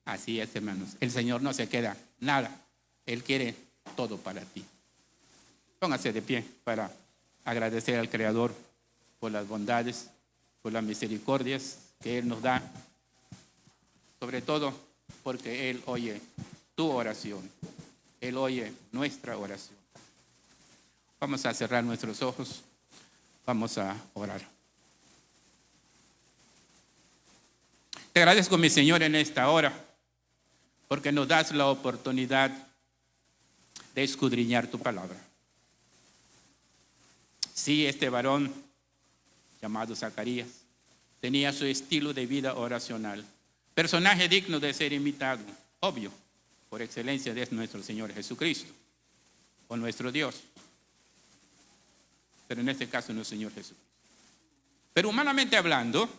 Así es, hermanos. El Señor no se queda nada. Él quiere todo para ti. Póngase de pie para agradecer al Creador por las bondades, por las misericordias que Él nos da, sobre todo porque Él oye tu oración, Él oye nuestra oración. Vamos a cerrar nuestros ojos, vamos a orar. Te agradezco, mi Señor, en esta hora, porque nos das la oportunidad de escudriñar tu palabra. Sí, este varón llamado Zacarías tenía su estilo de vida oracional, personaje digno de ser imitado, obvio, por excelencia de nuestro Señor Jesucristo, o nuestro Dios, pero en este caso no es Señor Jesús. Pero humanamente hablando,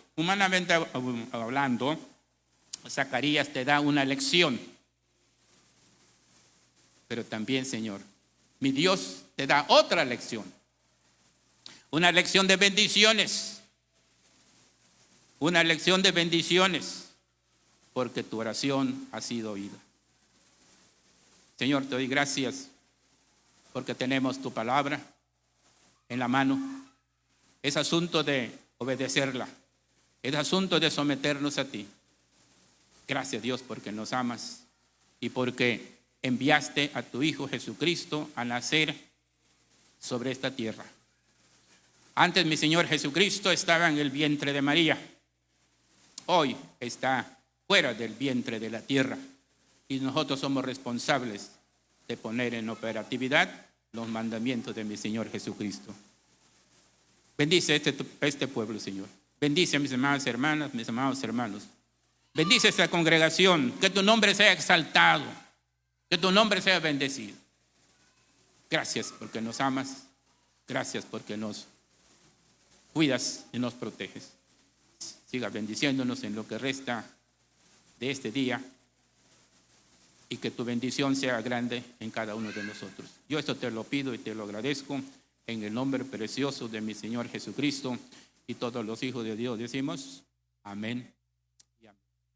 Zacarías te da una lección. Pero también, Señor, mi Dios te da otra lección. Una lección de bendiciones. Una lección de bendiciones. Porque tu oración ha sido oída. Señor, te doy gracias porque tenemos tu palabra en la mano. Es asunto de obedecerla. Es asunto de someternos a ti. Gracias, Dios, porque nos amas y porque enviaste a tu Hijo Jesucristo a nacer sobre esta tierra. Antes mi Señor Jesucristo estaba en el vientre de María. Hoy está fuera del vientre de la tierra y nosotros somos responsables de poner en operatividad los mandamientos de mi Señor Jesucristo. Bendice este pueblo, Señor. Bendice a mis hermanas y hermanas, mis amados hermanos. Bendice esta congregación, que tu nombre sea exaltado, que tu nombre sea bendecido. Gracias porque nos amas, gracias porque nos cuidas y nos proteges. Siga bendiciéndonos en lo que resta de este día y que tu bendición sea grande en cada uno de nosotros. Yo esto te lo pido y te lo agradezco en el nombre precioso de mi Señor Jesucristo, y todos los hijos de Dios decimos amén.